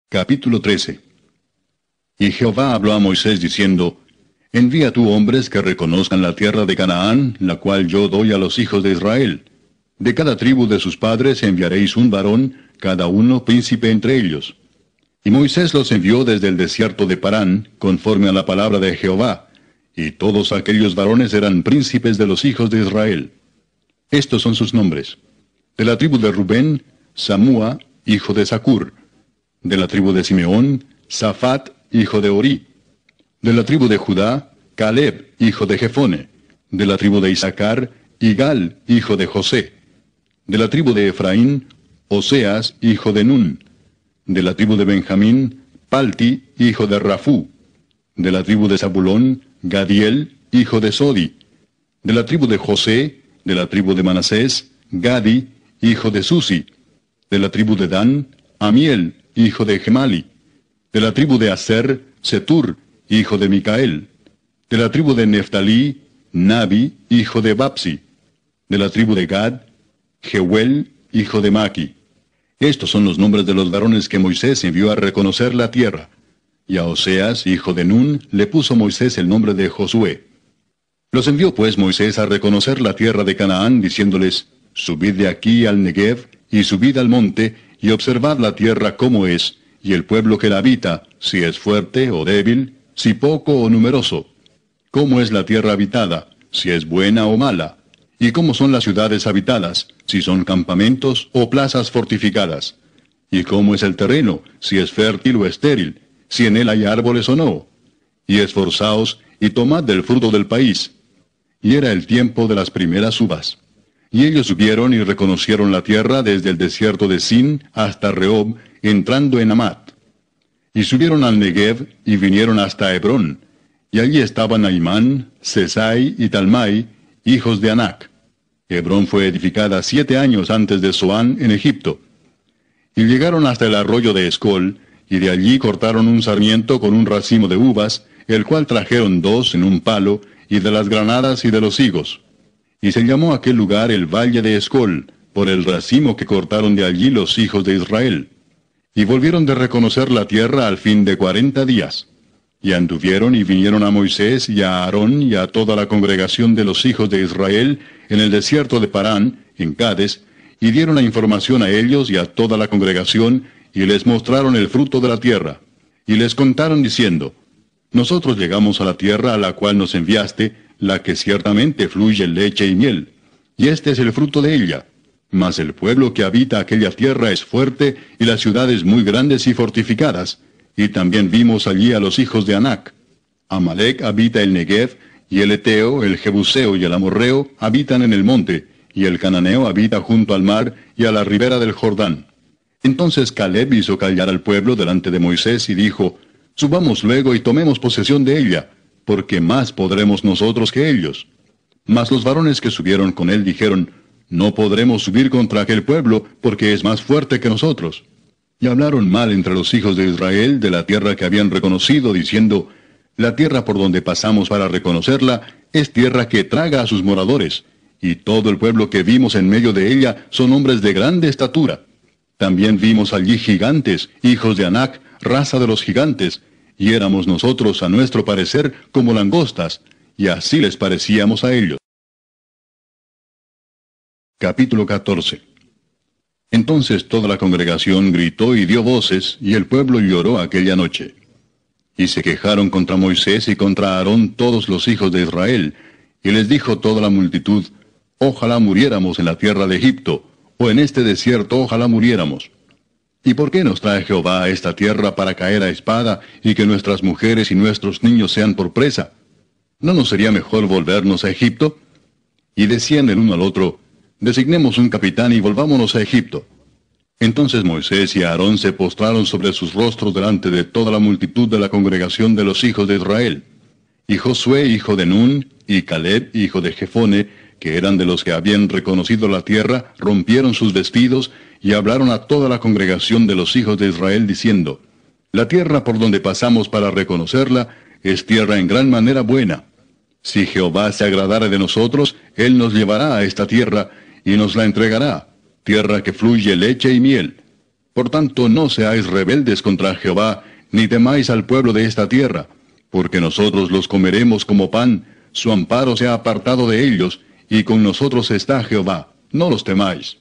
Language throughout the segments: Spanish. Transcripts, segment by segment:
Capítulo 13. Y Jehová habló a Moisés diciendo, Envía tú hombres que reconozcan la tierra de Canaán, la cual yo doy a los hijos de Israel. De cada tribu de sus padres enviaréis un varón, cada uno príncipe entre ellos. Y Moisés los envió desde el desierto de Parán, conforme a la palabra de Jehová, y todos aquellos varones eran príncipes de los hijos de Israel. Estos son sus nombres. De la tribu de Rubén, Samúa, hijo de Zacur. De la tribu de Simeón, Safat, hijo de Orí. De la tribu de Judá, Caleb, hijo de Jefone. De la tribu de Isaacar, Igal, hijo de José. De la tribu de Efraín, Oseas, hijo de Nun. De la tribu de Benjamín, Palti, hijo de Rafú. De la tribu de Zabulón, Gadiel, hijo de Sodi. De la tribu de José, de la tribu de Manasés, Gadi, hijo de Susi. De la tribu de Dan, Amiel, hijo de Gemali. De la tribu de Aser, Setur, hijo de Micael. De la tribu de Neftalí, Nabi, hijo de Babsi. De la tribu de Gad, Jeuel, hijo de Maki. Estos son los nombres de los varones que Moisés envió a reconocer la tierra. Y a Oseas, hijo de Nun, le puso Moisés el nombre de Josué. Los envió pues Moisés a reconocer la tierra de Canaán, diciéndoles, Subid de aquí al Negev, y subid al monte, y observad la tierra cómo es, y el pueblo que la habita, si es fuerte o débil, si poco o numeroso. Cómo es la tierra habitada, si es buena o mala. Y cómo son las ciudades habitadas, si son campamentos o plazas fortificadas. Y cómo es el terreno, si es fértil o estéril, si en él hay árboles o no. Y esforzaos, y tomad del fruto del país. Y era el tiempo de las primeras uvas. Y ellos subieron y reconocieron la tierra desde el desierto de Sin hasta Rehob, entrando en Amat. Y subieron al Negev y vinieron hasta Hebrón. Y allí estaban Aimán, Sesai y Talmai, hijos de Anac. Hebrón fue edificada 7 años antes de Zoán en Egipto. Y llegaron hasta el arroyo de Escol, y de allí cortaron un sarmiento con un racimo de uvas, el cual trajeron 2 en un palo, y de las granadas y de los higos. Y se llamó aquel lugar el Valle de Escol, por el racimo que cortaron de allí los hijos de Israel. Y volvieron de reconocer la tierra al fin de 40 días. Y anduvieron y vinieron a Moisés y a Aarón y a toda la congregación de los hijos de Israel en el desierto de Parán, en Cades, y dieron la información a ellos y a toda la congregación, y les mostraron el fruto de la tierra. Y les contaron diciendo, Nosotros llegamos a la tierra a la cual nos enviaste, la que ciertamente fluye leche y miel, y este es el fruto de ella. Mas el pueblo que habita aquella tierra es fuerte, y las ciudades muy grandes y fortificadas, y también vimos allí a los hijos de Anac. Amalek habita el Negev, y el Eteo, el Jebuseo y el Amorreo habitan en el monte, y el Cananeo habita junto al mar y a la ribera del Jordán. Entonces Caleb hizo callar al pueblo delante de Moisés y dijo, Subamos luego y tomemos posesión de ella, porque más podremos nosotros que ellos. Mas los varones que subieron con él dijeron, No podremos subir contra aquel pueblo, porque es más fuerte que nosotros. Y hablaron mal entre los hijos de Israel de la tierra que habían reconocido, diciendo, La tierra por donde pasamos para reconocerla es tierra que traga a sus moradores, y todo el pueblo que vimos en medio de ella son hombres de grande estatura. También vimos allí gigantes, hijos de Anac, raza de los gigantes, y éramos nosotros, a nuestro parecer, como langostas, y así les parecíamos a ellos. Capítulo 14. Entonces toda la congregación gritó y dio voces, y el pueblo lloró aquella noche. Y se quejaron contra Moisés y contra Aarón todos los hijos de Israel, y les dijo toda la multitud, Ojalá muriéramos en la tierra de Egipto, o en este desierto ojalá muriéramos. ¿Y por qué nos trae Jehová a esta tierra para caer a espada, y que nuestras mujeres y nuestros niños sean por presa? ¿No nos sería mejor volvernos a Egipto? Y decían el uno al otro, Designemos un capitán y volvámonos a Egipto. Entonces Moisés y Aarón se postraron sobre sus rostros delante de toda la multitud de la congregación de los hijos de Israel. Y Josué, hijo de Nun, y Caleb, hijo de Jefone, que eran de los que habían reconocido la tierra, rompieron sus vestidos, y hablaron a toda la congregación de los hijos de Israel, diciendo, La tierra por donde pasamos para reconocerla es tierra en gran manera buena. Si Jehová se agradare de nosotros, Él nos llevará a esta tierra, y nos la entregará, tierra que fluye leche y miel. Por tanto, no seáis rebeldes contra Jehová, ni temáis al pueblo de esta tierra, porque nosotros los comeremos como pan, su amparo se ha apartado de ellos, y con nosotros está Jehová, no los temáis.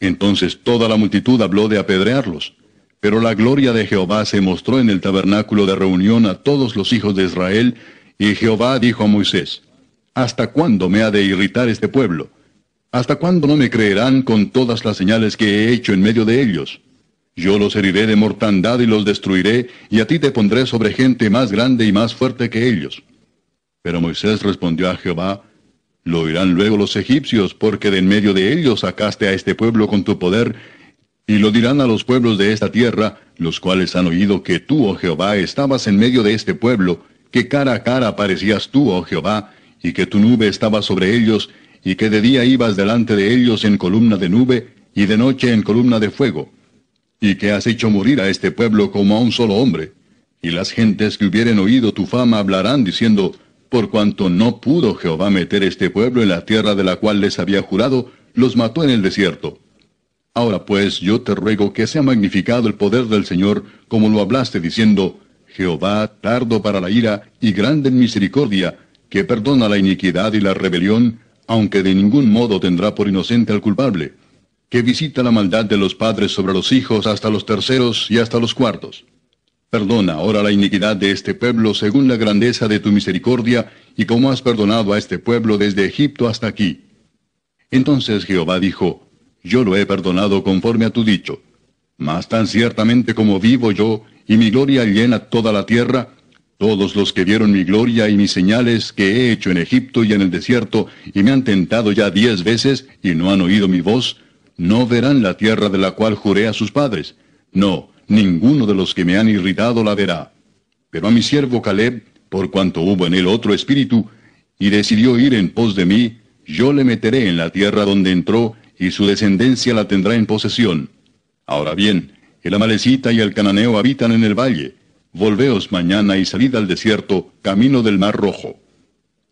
Entonces toda la multitud habló de apedrearlos. Pero la gloria de Jehová se mostró en el tabernáculo de reunión a todos los hijos de Israel, y Jehová dijo a Moisés, ¿hasta cuándo me ha de irritar este pueblo? ¿Hasta cuándo no me creerán con todas las señales que he hecho en medio de ellos? Yo los heriré de mortandad y los destruiré, y a ti te pondré sobre gente más grande y más fuerte que ellos. Pero Moisés respondió a Jehová, lo oirán luego los egipcios, porque de en medio de ellos sacaste a este pueblo con tu poder, y lo dirán a los pueblos de esta tierra, los cuales han oído que tú, oh Jehová, estabas en medio de este pueblo, que cara a cara aparecías tú, oh Jehová, y que tu nube estaba sobre ellos, y que de día ibas delante de ellos en columna de nube, y de noche en columna de fuego, y que has hecho morir a este pueblo como a un solo hombre. Y las gentes que hubieren oído tu fama hablarán diciendo, por cuanto no pudo Jehová meter este pueblo en la tierra de la cual les había jurado, los mató en el desierto. Ahora pues yo te ruego que sea magnificado el poder del Señor, como lo hablaste diciendo, Jehová, tardo para la ira y grande en misericordia, que perdona la iniquidad y la rebelión, aunque de ningún modo tendrá por inocente al culpable, que visita la maldad de los padres sobre los hijos hasta los terceros y hasta los cuartos. Perdona ahora la iniquidad de este pueblo según la grandeza de tu misericordia, y como has perdonado a este pueblo desde Egipto hasta aquí. Entonces Jehová dijo, yo lo he perdonado conforme a tu dicho. Mas tan ciertamente como vivo yo, y mi gloria llena toda la tierra, todos los que vieron mi gloria y mis señales que he hecho en Egipto y en el desierto, y me han tentado ya 10 veces, y no han oído mi voz, no verán la tierra de la cual juré a sus padres. No, ninguno de los que me han irritado la verá. Pero a mi siervo Caleb, por cuanto hubo en él otro espíritu, y decidió ir en pos de mí, yo le meteré en la tierra donde entró, y su descendencia la tendrá en posesión. Ahora bien, el amalecita y el cananeo habitan en el valle. Volveos mañana y salid al desierto, camino del mar Rojo.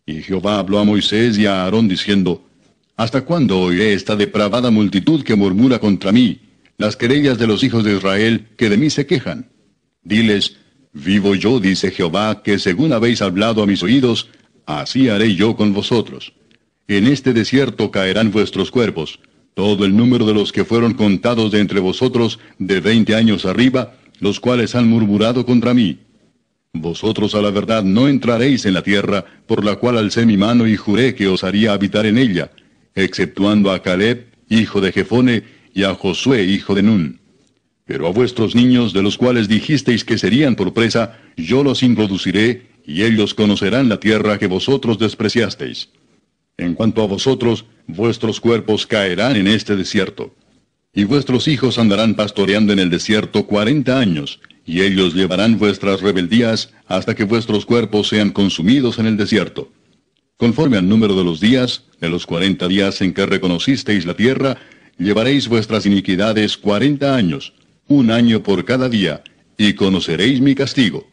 Y Jehová habló a Moisés y a Aarón diciendo, ¿hasta cuándo oiré esta depravada multitud que murmura contra mí, las querellas de los hijos de Israel que de mí se quejan? Diles, vivo yo, dice Jehová, que según habéis hablado a mis oídos, así haré yo con vosotros. En este desierto caerán vuestros cuerpos, todo el número de los que fueron contados de entre vosotros de 20 años arriba, los cuales han murmurado contra mí. Vosotros a la verdad no entraréis en la tierra, por la cual alcé mi mano y juré que os haría habitar en ella, exceptuando a Caleb, hijo de Jefone, y a Josué, hijo de Nun. Pero a vuestros niños, de los cuales dijisteis que serían por presa, yo los introduciré, y ellos conocerán la tierra que vosotros despreciasteis. En cuanto a vosotros, vuestros cuerpos caerán en este desierto. Y vuestros hijos andarán pastoreando en el desierto 40 años, y ellos llevarán vuestras rebeldías hasta que vuestros cuerpos sean consumidos en el desierto. Conforme al número de los días, de los 40 días en que reconocisteis la tierra, llevaréis vuestras iniquidades 40 años, 1 año por cada día, y conoceréis mi castigo.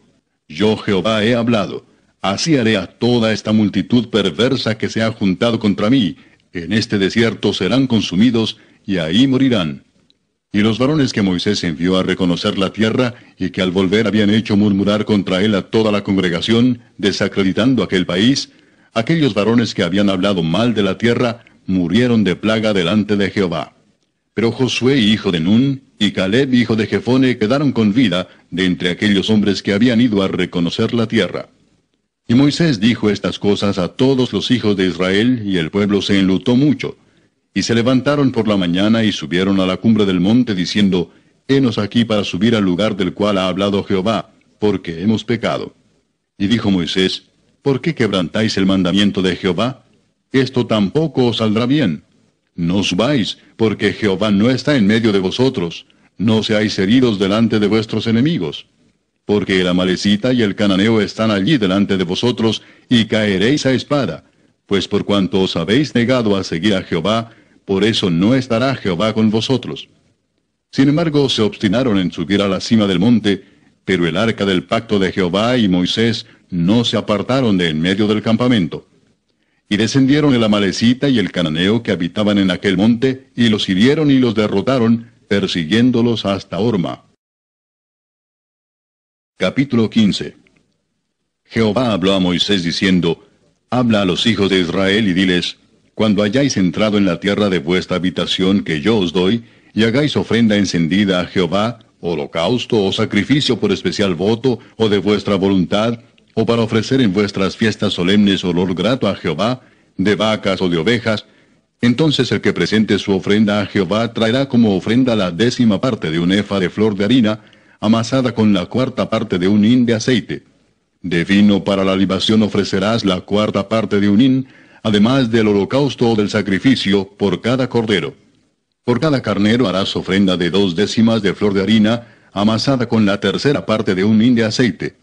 Yo Jehová he hablado. Así haré a toda esta multitud perversa que se ha juntado contra mí. En este desierto serán consumidos, y ahí morirán. Y los varones que Moisés envió a reconocer la tierra, y que al volver habían hecho murmurar contra él a toda la congregación, desacreditando aquel país, aquellos varones que habían hablado mal de la tierra, murieron de plaga delante de Jehová. Pero Josué, hijo de Nun, y Caleb, hijo de Jefone, quedaron con vida de entre aquellos hombres que habían ido a reconocer la tierra. Y Moisés dijo estas cosas a todos los hijos de Israel, y el pueblo se enlutó mucho. Y se levantaron por la mañana y subieron a la cumbre del monte, diciendo, Henos aquí para subir al lugar del cual ha hablado Jehová, porque hemos pecado. Y dijo Moisés, ¿por qué quebrantáis el mandamiento de Jehová? Esto tampoco os saldrá bien. No subáis, porque Jehová no está en medio de vosotros. No seáis heridos delante de vuestros enemigos. Porque el amalecita y el cananeo están allí delante de vosotros, y caeréis a espada. Pues por cuanto os habéis negado a seguir a Jehová, por eso no estará Jehová con vosotros. Sin embargo, se obstinaron en subir a la cima del monte, pero el arca del pacto de Jehová y Moisés no se apartaron de en medio del campamento. Y descendieron el amalecita y el cananeo que habitaban en aquel monte, y los hirieron y los derrotaron, persiguiéndolos hasta Horma. Capítulo 15. Jehová habló a Moisés diciendo, Habla a los hijos de Israel y diles, Cuando hayáis entrado en la tierra de vuestra habitación que yo os doy, y hagáis ofrenda encendida a Jehová, holocausto o sacrificio por especial voto, o de vuestra voluntad, o para ofrecer en vuestras fiestas solemnes olor grato a Jehová, de vacas o de ovejas, entonces el que presente su ofrenda a Jehová traerá como ofrenda la 10ª parte de un efa de flor de harina, amasada con la 4ª parte de un hin de aceite. De vino para la libación ofrecerás la 4ª parte de un hin, además del holocausto o del sacrificio, por cada cordero. Por cada carnero harás ofrenda de 2/10 de flor de harina, amasada con la 3ª parte de un hin de aceite.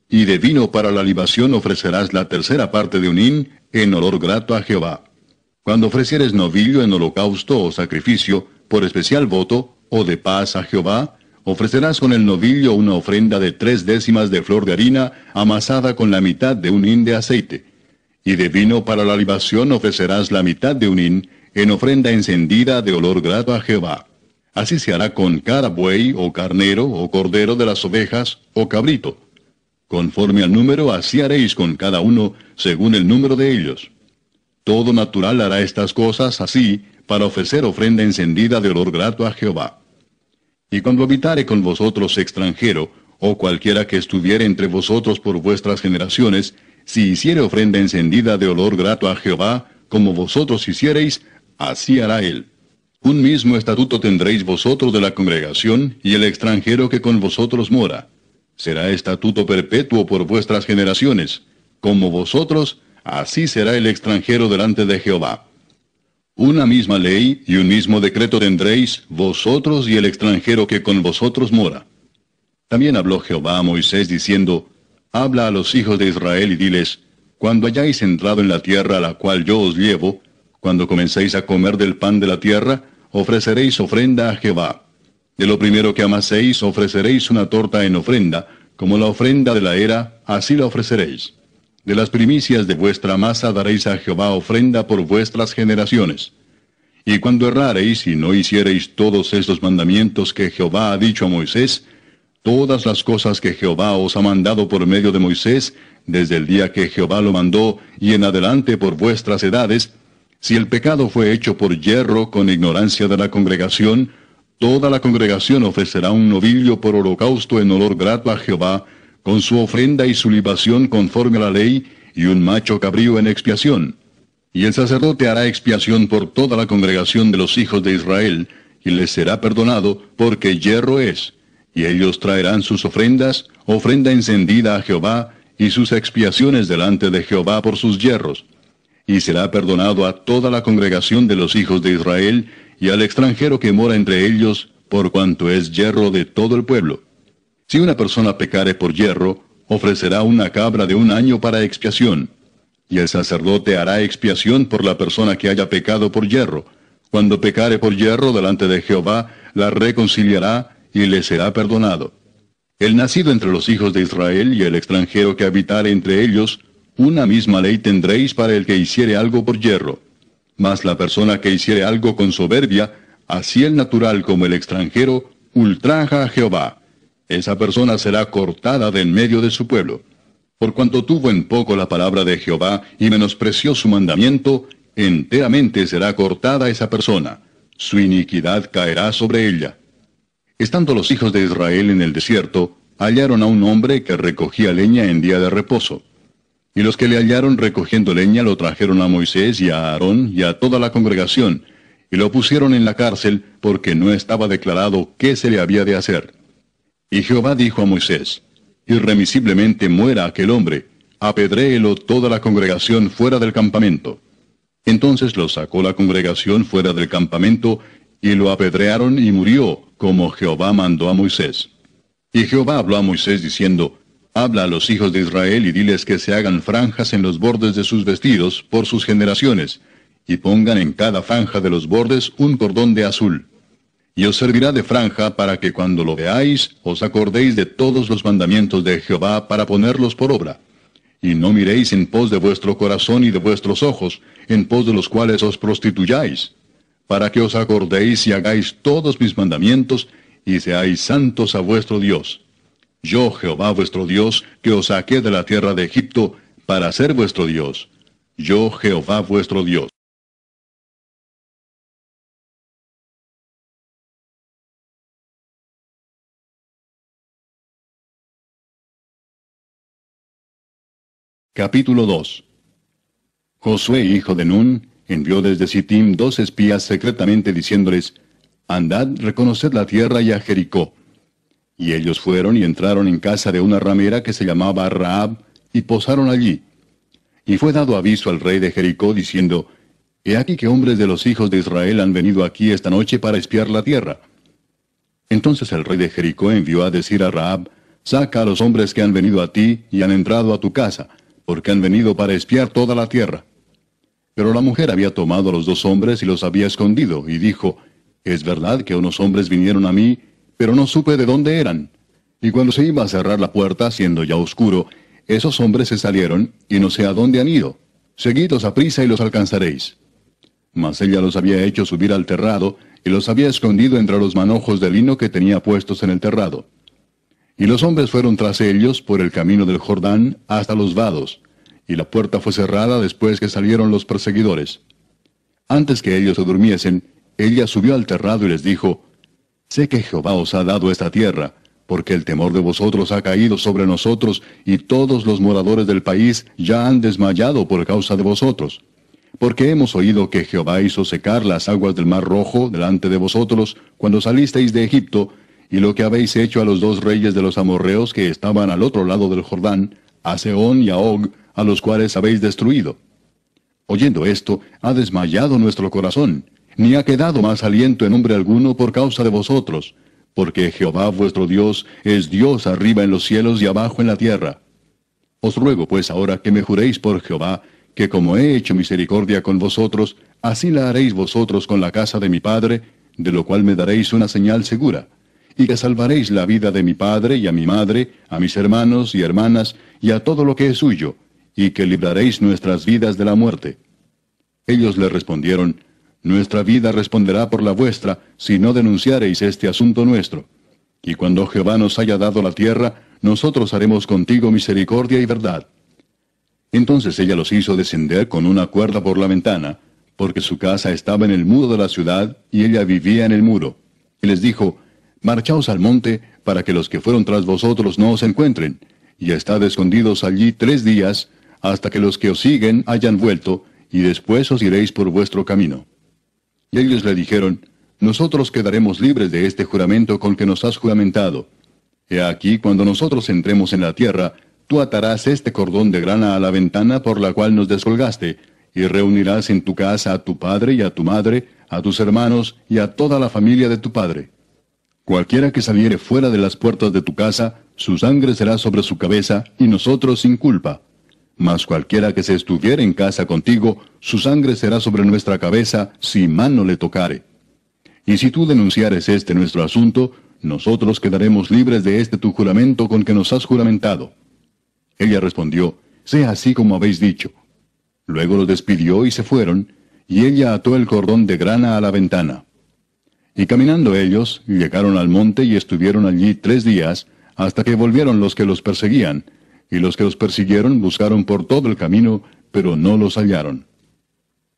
Y de vino para la libación ofrecerás la 3ª parte de un hin, en olor grato a Jehová. Cuando ofrecieres novillo en holocausto o sacrificio, por especial voto, o de paz a Jehová, ofrecerás con el novillo una ofrenda de 3/10 de flor de harina, amasada con la mitad de un hin de aceite. Y de vino para la libación ofrecerás la mitad de un hin, en ofrenda encendida de olor grato a Jehová. Así se hará con cada buey, o carnero, o cordero de las ovejas, o cabrito. Conforme al número, así haréis con cada uno, según el número de ellos. Todo natural hará estas cosas así, para ofrecer ofrenda encendida de olor grato a Jehová. Y cuando habitare con vosotros extranjero, o cualquiera que estuviere entre vosotros por vuestras generaciones, si hiciere ofrenda encendida de olor grato a Jehová, como vosotros hiciereis, así hará él. Un mismo estatuto tendréis vosotros de la congregación, y el extranjero que con vosotros mora. Será estatuto perpetuo por vuestras generaciones. Como vosotros, así será el extranjero delante de Jehová. Una misma ley y un mismo decreto tendréis, vosotros y el extranjero que con vosotros mora. También habló Jehová a Moisés diciendo, Habla a los hijos de Israel y diles, Cuando hayáis entrado en la tierra a la cual yo os llevo, cuando comencéis a comer del pan de la tierra, ofreceréis ofrenda a Jehová. De lo primero que amaséis ofreceréis una torta en ofrenda, como la ofrenda de la era, así la ofreceréis. De las primicias de vuestra masa daréis a Jehová ofrenda por vuestras generaciones. Y cuando errareis y no hiciereis todos estos mandamientos que Jehová ha dicho a Moisés, todas las cosas que Jehová os ha mandado por medio de Moisés, desde el día que Jehová lo mandó y en adelante por vuestras edades, si el pecado fue hecho por yerro con ignorancia de la congregación, toda la congregación ofrecerá un novillo por holocausto en olor grato a Jehová, con su ofrenda y su libación conforme a la ley, y un macho cabrío en expiación. Y el sacerdote hará expiación por toda la congregación de los hijos de Israel, y les será perdonado, porque yerro es. Y ellos traerán sus ofrendas, ofrenda encendida a Jehová, y sus expiaciones delante de Jehová por sus yerros. Y será perdonado a toda la congregación de los hijos de Israel, y al extranjero que mora entre ellos, por cuanto es yerro de todo el pueblo. Si una persona pecare por yerro, ofrecerá una cabra de un año para expiación. Y el sacerdote hará expiación por la persona que haya pecado por yerro. Cuando pecare por yerro delante de Jehová, la reconciliará y le será perdonado. El nacido entre los hijos de Israel y el extranjero que habitare entre ellos, una misma ley tendréis para el que hiciere algo por yerro. Mas la persona que hiciere algo con soberbia, así el natural como el extranjero, ultraja a Jehová. Esa persona será cortada de en medio de su pueblo. Por cuanto tuvo en poco la palabra de Jehová y menospreció su mandamiento, enteramente será cortada esa persona. Su iniquidad caerá sobre ella. Estando los hijos de Israel en el desierto, hallaron a un hombre que recogía leña en día de reposo. Y los que le hallaron recogiendo leña lo trajeron a Moisés y a Aarón y a toda la congregación, y lo pusieron en la cárcel, porque no estaba declarado qué se le había de hacer. Y Jehová dijo a Moisés, Irremisiblemente muera aquel hombre, apedréelo toda la congregación fuera del campamento. Entonces lo sacó la congregación fuera del campamento, y lo apedrearon y murió, como Jehová mandó a Moisés. Y Jehová habló a Moisés diciendo, Habla a los hijos de Israel y diles que se hagan franjas en los bordes de sus vestidos por sus generaciones, y pongan en cada franja de los bordes un cordón de azul. Y os servirá de franja para que cuando lo veáis os acordéis de todos los mandamientos de Jehová para ponerlos por obra. Y no miréis en pos de vuestro corazón y de vuestros ojos, en pos de los cuales os prostituyáis. para que os acordéis y hagáis todos mis mandamientos, y seáis santos a vuestro Dios. Yo, Jehová vuestro Dios, que os saqué de la tierra de Egipto, para ser vuestro Dios. Yo, Jehová vuestro Dios. Capítulo 2. Josué, hijo de Nun, envió desde Sittim 2 espías secretamente diciéndoles, Andad, reconoced la tierra y a Jericó. Y ellos fueron y entraron en casa de una ramera que se llamaba Rahab, y posaron allí. Y fue dado aviso al rey de Jericó, diciendo, He aquí que hombres de los hijos de Israel han venido aquí esta noche para espiar la tierra. Entonces el rey de Jericó envió a decir a Rahab, Saca a los hombres que han venido a ti y han entrado a tu casa, porque han venido para espiar toda la tierra. Pero la mujer había tomado a los 2 hombres y los había escondido, y dijo, Es verdad que unos hombres vinieron a mí, pero no supe de dónde eran. Y cuando se iba a cerrar la puerta, siendo ya oscuro, esos hombres se salieron, y no sé a dónde han ido. Seguidlos a prisa y los alcanzaréis. Mas ella los había hecho subir al terrado, y los había escondido entre los manojos de lino que tenía puestos en el terrado. Y los hombres fueron tras ellos por el camino del Jordán hasta los vados, y la puerta fue cerrada después que salieron los perseguidores. Antes que ellos se durmiesen, ella subió al terrado y les dijo, Sé que Jehová os ha dado esta tierra, porque el temor de vosotros ha caído sobre nosotros, y todos los moradores del país ya han desmayado por causa de vosotros. Porque hemos oído que Jehová hizo secar las aguas del mar Rojo delante de vosotros cuando salisteis de Egipto, y lo que habéis hecho a los 2 reyes de los amorreos que estaban al otro lado del Jordán, a Sehón y a Og, a los cuales habéis destruido. Oyendo esto, ha desmayado nuestro corazón, ni ha quedado más aliento en hombre alguno por causa de vosotros, porque Jehová vuestro Dios es Dios arriba en los cielos y abajo en la tierra. Os ruego pues ahora que me juréis por Jehová, que como he hecho misericordia con vosotros, así la haréis vosotros con la casa de mi padre, de lo cual me daréis una señal segura, y que salvaréis la vida de mi padre y a mi madre, a mis hermanos y hermanas, y a todo lo que es suyo, y que libraréis nuestras vidas de la muerte. Ellos le respondieron, Nuestra vida responderá por la vuestra, si no denunciareis este asunto nuestro. Y cuando Jehová nos haya dado la tierra, nosotros haremos contigo misericordia y verdad. Entonces ella los hizo descender con una cuerda por la ventana, porque su casa estaba en el muro de la ciudad, y ella vivía en el muro. Y les dijo, Marchaos al monte, para que los que fueron tras vosotros no os encuentren, y estad escondidos allí 3 días, hasta que los que os siguen hayan vuelto, y después os iréis por vuestro camino. Y ellos le dijeron, Nosotros quedaremos libres de este juramento con que nos has juramentado. He aquí, cuando nosotros entremos en la tierra, tú atarás este cordón de grana a la ventana por la cual nos descolgaste, y reunirás en tu casa a tu padre y a tu madre, a tus hermanos y a toda la familia de tu padre. Cualquiera que saliere fuera de las puertas de tu casa, su sangre será sobre su cabeza, y nosotros sin culpa. Mas cualquiera que se estuviere en casa contigo, su sangre será sobre nuestra cabeza, si mano le tocare. Y si tú denunciares este nuestro asunto, nosotros quedaremos libres de este tu juramento con que nos has juramentado. Ella respondió, Sea así como habéis dicho. Luego los despidió y se fueron, y ella ató el cordón de grana a la ventana. Y caminando ellos, llegaron al monte y estuvieron allí 3 días, hasta que volvieron los que los perseguían, y los que los persiguieron buscaron por todo el camino, pero no los hallaron.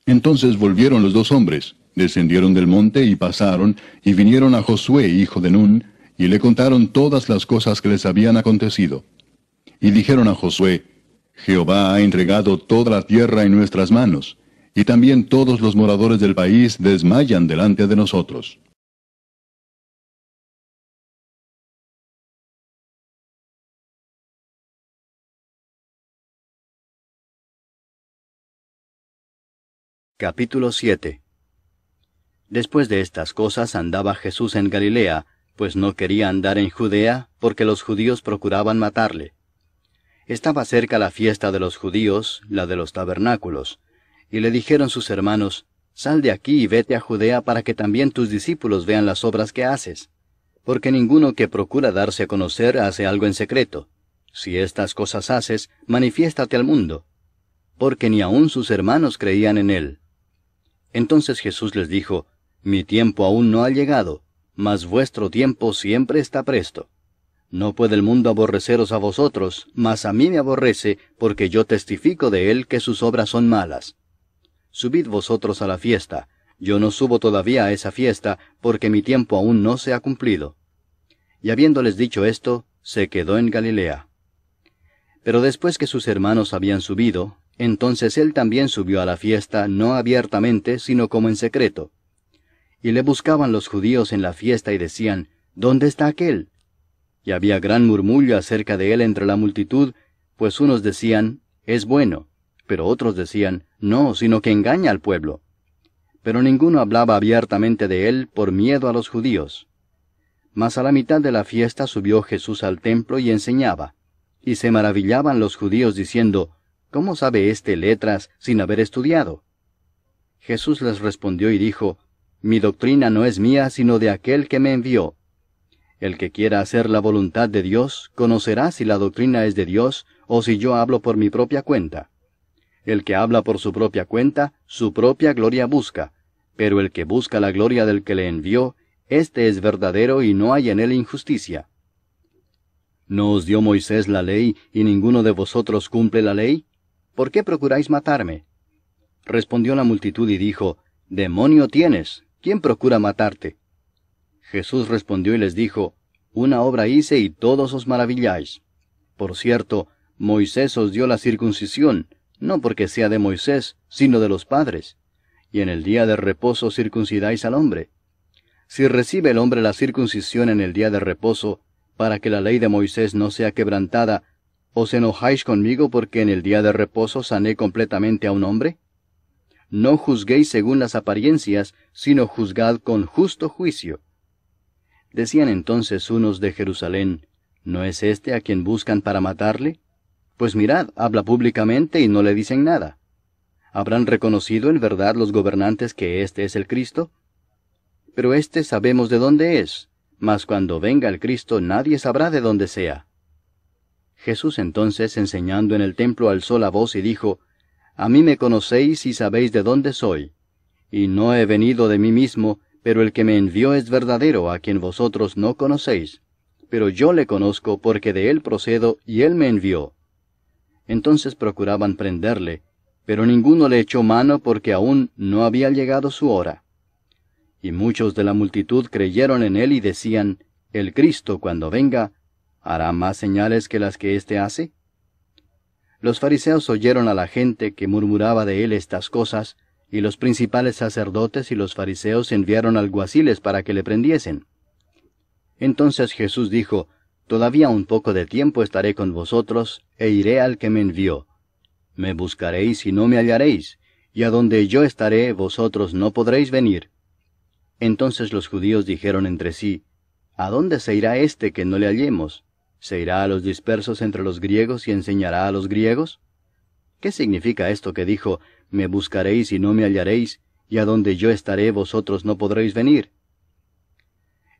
Entonces volvieron los 2 hombres, descendieron del monte y pasaron, y vinieron a Josué, hijo de Nun, y le contaron todas las cosas que les habían acontecido. Y dijeron a Josué, Jehová ha entregado toda la tierra en nuestras manos, y también todos los moradores del país desmayan delante de nosotros. Capítulo 7. Después de estas cosas andaba Jesús en Galilea, pues no quería andar en Judea, porque los judíos procuraban matarle. Estaba cerca la fiesta de los judíos, la de los tabernáculos, y le dijeron sus hermanos, Sal de aquí y vete a Judea para que también tus discípulos vean las obras que haces. Porque ninguno que procura darse a conocer hace algo en secreto. Si estas cosas haces, manifiéstate al mundo. Porque ni aun sus hermanos creían en él. Entonces Jesús les dijo, Mi tiempo aún no ha llegado, mas vuestro tiempo siempre está presto. No puede el mundo aborreceros a vosotros, mas a mí me aborrece, porque yo testifico de él que sus obras son malas. Subid vosotros a la fiesta. Yo no subo todavía a esa fiesta, porque mi tiempo aún no se ha cumplido. Y habiéndoles dicho esto, se quedó en Galilea. Pero después que sus hermanos habían subido, entonces él también subió a la fiesta, no abiertamente, sino como en secreto. Y le buscaban los judíos en la fiesta y decían, ¿dónde está aquél? Y había gran murmullo acerca de él entre la multitud, pues unos decían, es bueno, pero otros decían, no, sino que engaña al pueblo. Pero ninguno hablaba abiertamente de él por miedo a los judíos. Mas a la mitad de la fiesta subió Jesús al templo y enseñaba. Y se maravillaban los judíos diciendo, ¿cómo sabe éste letras sin haber estudiado? Jesús les respondió y dijo, mi doctrina no es mía sino de aquel que me envió. El que quiera hacer la voluntad de Dios, conocerá si la doctrina es de Dios, o si yo hablo por mi propia cuenta. El que habla por su propia cuenta, su propia gloria busca, pero el que busca la gloria del que le envió, éste es verdadero y no hay en él injusticia. ¿No os dio Moisés la ley, y ninguno de vosotros cumple la ley? ¿Por qué procuráis matarme? Respondió la multitud y dijo, Demonio tienes, ¿quién procura matarte? Jesús respondió y les dijo, Una obra hice y todos os maravilláis. Por cierto, Moisés os dio la circuncisión, no porque sea de Moisés, sino de los padres. Y en el día de reposo circuncidáis al hombre. Si recibe el hombre la circuncisión en el día de reposo, para que la ley de Moisés no sea quebrantada, ¿os enojáis conmigo porque en el día de reposo sané completamente a un hombre? No juzguéis según las apariencias, sino juzgad con justo juicio. Decían entonces unos de Jerusalén, ¿no es este a quien buscan para matarle? Pues mirad, habla públicamente y no le dicen nada. ¿Habrán reconocido en verdad los gobernantes que este es el Cristo? Pero este sabemos de dónde es, mas cuando venga el Cristo nadie sabrá de dónde sea. Jesús entonces, enseñando en el templo, alzó la voz y dijo, A mí me conocéis y sabéis de dónde soy. Y no he venido de mí mismo, pero el que me envió es verdadero, a quien vosotros no conocéis. Pero yo le conozco porque de él procedo y él me envió. Entonces procuraban prenderle, pero ninguno le echó mano porque aún no había llegado su hora. Y muchos de la multitud creyeron en él y decían, El Cristo, cuando venga, ¿hará más señales que las que éste hace? Los fariseos oyeron a la gente que murmuraba de él estas cosas, y los principales sacerdotes y los fariseos enviaron alguaciles para que le prendiesen. Entonces Jesús dijo, Todavía un poco de tiempo estaré con vosotros, e iré al que me envió. Me buscaréis y no me hallaréis, y a donde yo estaré vosotros no podréis venir. Entonces los judíos dijeron entre sí, ¿A dónde se irá éste que no le hallemos? ¿Se irá a los dispersos entre los griegos y enseñará a los griegos? ¿Qué significa esto que dijo, me buscaréis y no me hallaréis, y a donde yo estaré vosotros no podréis venir?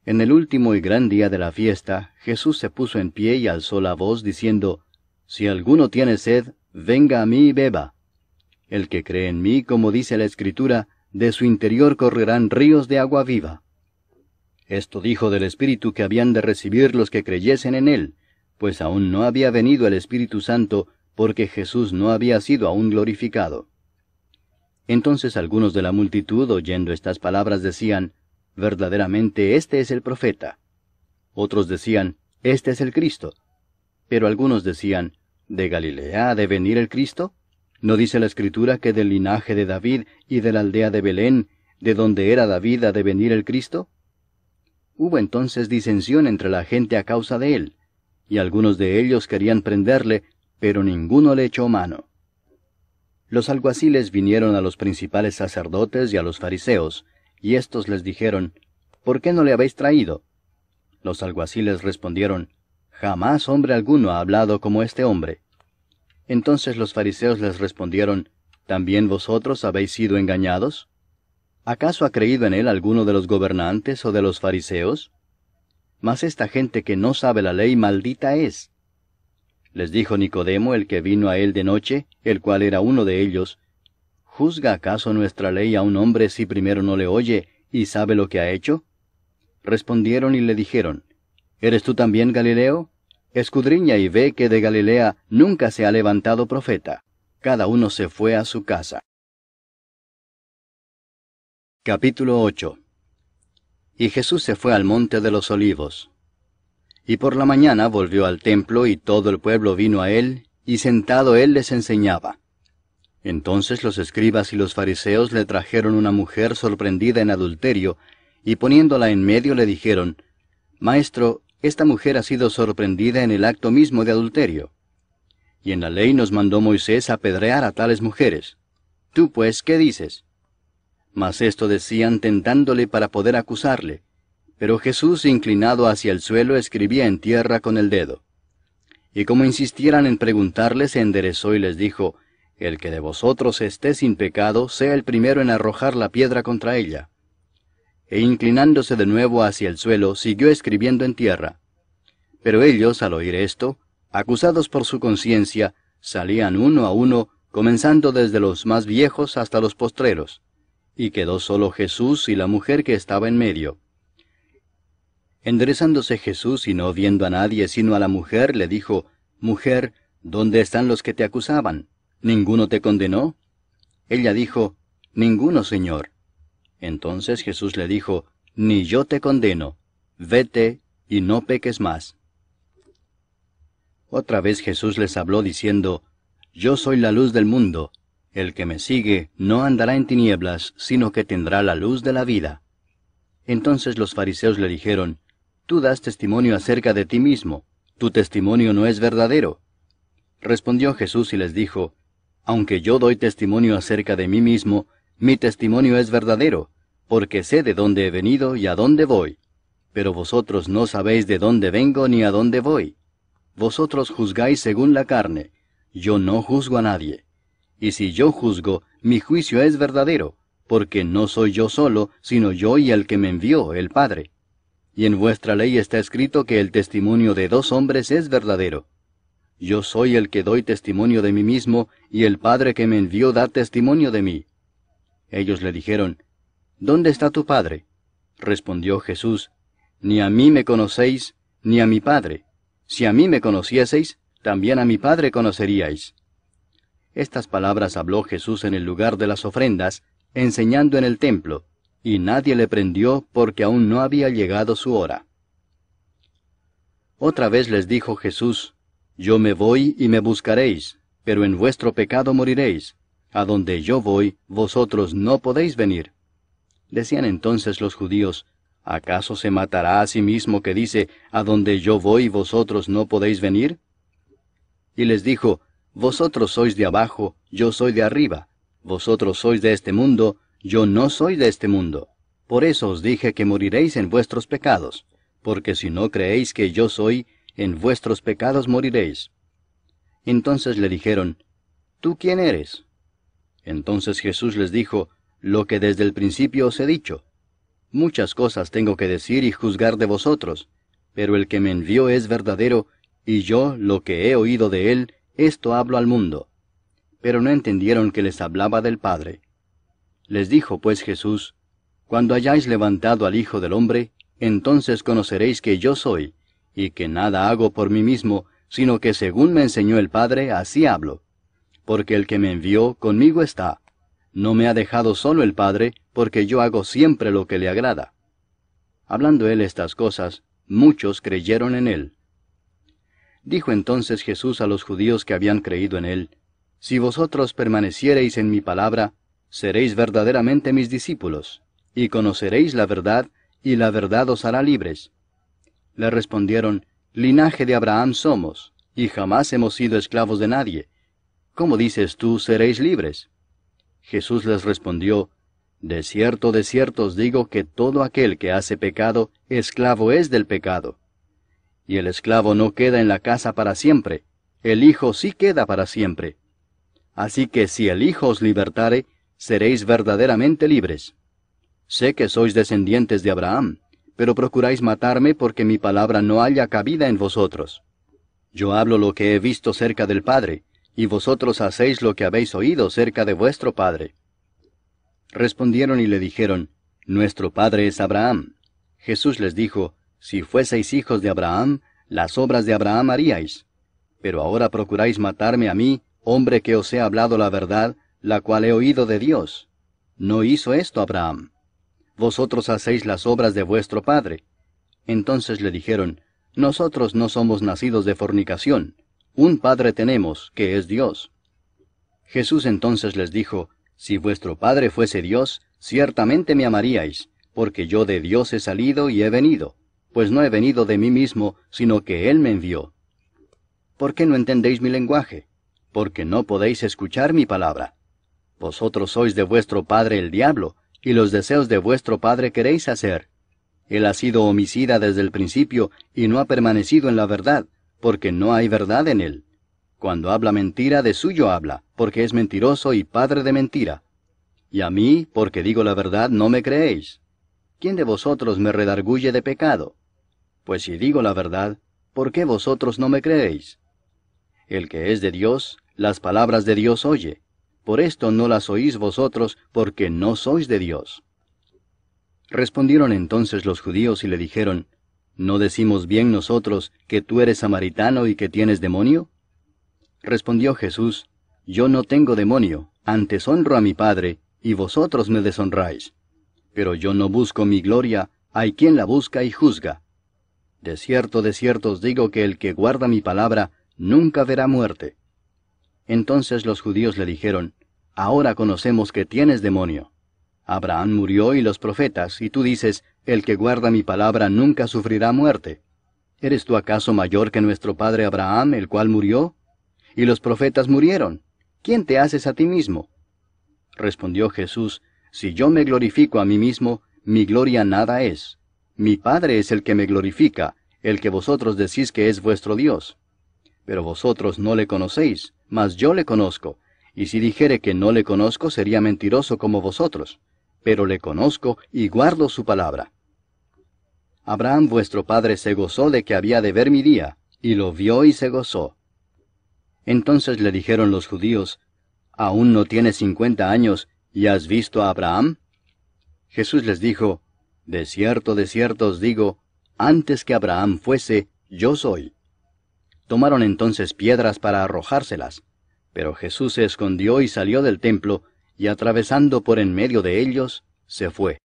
En el último y gran día de la fiesta, Jesús se puso en pie y alzó la voz, diciendo, Si alguno tiene sed, venga a mí y beba. El que cree en mí, como dice la Escritura, de su interior correrán ríos de agua viva. Esto dijo del Espíritu que habían de recibir los que creyesen en él, pues aún no había venido el Espíritu Santo, porque Jesús no había sido aún glorificado. Entonces algunos de la multitud, oyendo estas palabras, decían, Verdaderamente este es el profeta. Otros decían, Este es el Cristo. Pero algunos decían, ¿De Galilea ha de venir el Cristo? ¿No dice la Escritura que del linaje de David y de la aldea de Belén, de donde era David, ha de venir el Cristo? Hubo entonces disensión entre la gente a causa de él, y algunos de ellos querían prenderle, pero ninguno le echó mano. Los alguaciles vinieron a los principales sacerdotes y a los fariseos, y éstos les dijeron, ¿Por qué no le habéis traído? Los alguaciles respondieron, Jamás hombre alguno ha hablado como este hombre. Entonces los fariseos les respondieron, ¿También vosotros habéis sido engañados? ¿Acaso ha creído en él alguno de los gobernantes o de los fariseos? Mas esta gente que no sabe la ley maldita es. Les dijo Nicodemo, el que vino a él de noche, el cual era uno de ellos, ¿Juzga acaso nuestra ley a un hombre si primero no le oye y sabe lo que ha hecho? Respondieron y le dijeron, ¿Eres tú también Galileo? Escudriña y ve que de Galilea nunca se ha levantado profeta. Cada uno se fue a su casa. Capítulo 8. Y Jesús se fue al monte de los Olivos. Y por la mañana volvió al templo, y todo el pueblo vino a él, y sentado él les enseñaba. Entonces los escribas y los fariseos le trajeron una mujer sorprendida en adulterio, y poniéndola en medio le dijeron, Maestro, esta mujer ha sido sorprendida en el acto mismo de adulterio. Y en la ley nos mandó Moisés apedrear a tales mujeres. Tú pues, ¿qué dices? Mas esto decían tentándole para poder acusarle. Pero Jesús, inclinado hacia el suelo, escribía en tierra con el dedo. Y como insistieran en preguntarle, se enderezó y les dijo, El que de vosotros esté sin pecado, sea el primero en arrojar la piedra contra ella. E inclinándose de nuevo hacia el suelo, siguió escribiendo en tierra. Pero ellos, al oír esto, acusados por su conciencia, salían uno a uno, comenzando desde los más viejos hasta los postreros. Y quedó solo Jesús y la mujer que estaba en medio. Enderezándose Jesús y no viendo a nadie sino a la mujer, le dijo, Mujer, ¿dónde están los que te acusaban? ¿Ninguno te condenó? Ella dijo, Ninguno, Señor. Entonces Jesús le dijo, Ni yo te condeno. Vete y no peques más. Otra vez Jesús les habló diciendo, Yo soy la luz del mundo. El que me sigue no andará en tinieblas, sino que tendrá la luz de la vida. Entonces los fariseos le dijeron, Tú das testimonio acerca de ti mismo, tu testimonio no es verdadero. Respondió Jesús y les dijo, Aunque yo doy testimonio acerca de mí mismo, mi testimonio es verdadero, porque sé de dónde he venido y a dónde voy. Pero vosotros no sabéis de dónde vengo ni a dónde voy. Vosotros juzgáis según la carne, yo no juzgo a nadie. Y si yo juzgo, mi juicio es verdadero, porque no soy yo solo, sino yo y el que me envió, el Padre. Y en vuestra ley está escrito que el testimonio de 2 hombres es verdadero. Yo soy el que doy testimonio de mí mismo, y el Padre que me envió da testimonio de mí. Ellos le dijeron, ¿Dónde está tu Padre? Respondió Jesús, Ni a mí me conocéis, ni a mi Padre. Si a mí me conocieseis, también a mi Padre conoceríais. Estas palabras habló Jesús en el lugar de las ofrendas, enseñando en el templo, y nadie le prendió porque aún no había llegado su hora. Otra vez les dijo Jesús, Yo me voy y me buscaréis, pero en vuestro pecado moriréis. A donde yo voy, vosotros no podéis venir. Decían entonces los judíos, ¿acaso se matará a sí mismo que dice, a donde yo voy, vosotros no podéis venir? Y les dijo, Vosotros sois de abajo, yo soy de arriba. Vosotros sois de este mundo, yo no soy de este mundo. Por eso os dije que moriréis en vuestros pecados, porque si no creéis que yo soy, en vuestros pecados moriréis. Entonces le dijeron, ¿Tú quién eres? Entonces Jesús les dijo, Lo que desde el principio os he dicho. Muchas cosas tengo que decir y juzgar de vosotros, pero el que me envió es verdadero, y yo, lo que he oído de él, esto hablo al mundo. Pero no entendieron que les hablaba del Padre. Les dijo pues Jesús, Cuando hayáis levantado al Hijo del Hombre, entonces conoceréis que yo soy, y que nada hago por mí mismo, sino que según me enseñó el Padre, así hablo. Porque el que me envió conmigo está. No me ha dejado solo el Padre, porque yo hago siempre lo que le agrada. Hablando él estas cosas, muchos creyeron en él. Dijo entonces Jesús a los judíos que habían creído en él, Si vosotros permaneciereis en mi palabra, seréis verdaderamente mis discípulos, y conoceréis la verdad, y la verdad os hará libres. Le respondieron, Linaje de Abraham somos, y jamás hemos sido esclavos de nadie. ¿Cómo dices tú, seréis libres? Jesús les respondió, de cierto os digo que todo aquel que hace pecado, esclavo es del pecado. Y el esclavo no queda en la casa para siempre, el Hijo sí queda para siempre. Así que si el Hijo os libertare, seréis verdaderamente libres. Sé que sois descendientes de Abraham, pero procuráis matarme porque mi palabra no haya cabida en vosotros. Yo hablo lo que he visto cerca del Padre, y vosotros hacéis lo que habéis oído cerca de vuestro padre. Respondieron y le dijeron, Nuestro padre es Abraham. Jesús les dijo, si fueseis hijos de Abraham, las obras de Abraham haríais. Pero ahora procuráis matarme a mí, hombre que os he hablado la verdad, la cual he oído de Dios. No hizo esto Abraham. Vosotros hacéis las obras de vuestro padre. Entonces le dijeron, nosotros no somos nacidos de fornicación. Un padre tenemos, que es Dios. Jesús entonces les dijo, si vuestro padre fuese Dios, ciertamente me amaríais, porque yo de Dios he salido y he venido, pues no he venido de mí mismo, sino que Él me envió. ¿Por qué no entendéis mi lenguaje? Porque no podéis escuchar mi palabra. Vosotros sois de vuestro padre el diablo, y los deseos de vuestro padre queréis hacer. Él ha sido homicida desde el principio, y no ha permanecido en la verdad, porque no hay verdad en él. Cuando habla mentira, de suyo habla, porque es mentiroso y padre de mentira. Y a mí, porque digo la verdad, no me creéis. ¿Quién de vosotros me redarguye de pecado? Pues si digo la verdad, ¿por qué vosotros no me creéis? El que es de Dios, las palabras de Dios oye. Por esto no las oís vosotros, porque no sois de Dios. Respondieron entonces los judíos y le dijeron, ¿no decimos bien nosotros que tú eres samaritano y que tienes demonio? Respondió Jesús, yo no tengo demonio, antes honro a mi Padre, y vosotros me deshonráis. Pero yo no busco mi gloria, hay quien la busca y juzga. De cierto os digo que el que guarda mi palabra, nunca verá muerte. Entonces los judíos le dijeron, ahora conocemos que tienes demonio. Abraham murió y los profetas, y tú dices, el que guarda mi palabra nunca sufrirá muerte. ¿Eres tú acaso mayor que nuestro padre Abraham, el cual murió? Y los profetas murieron. ¿Quién te haces a ti mismo? Respondió Jesús, si yo me glorifico a mí mismo, mi gloria nada es. Mi Padre es el que me glorifica, el que vosotros decís que es vuestro Dios. Pero vosotros no le conocéis, mas yo le conozco, y si dijere que no le conozco sería mentiroso como vosotros, pero le conozco y guardo su palabra. Abraham vuestro padre se gozó de que había de ver mi día, y lo vio y se gozó. Entonces le dijeron los judíos, ¿aún no tienes 50 años, y has visto a Abraham? Jesús les dijo, de cierto os digo, antes que Abraham fuese, yo soy. Tomaron entonces piedras para arrojárselas, pero Jesús se escondió y salió del templo, y atravesando por en medio de ellos, se fue.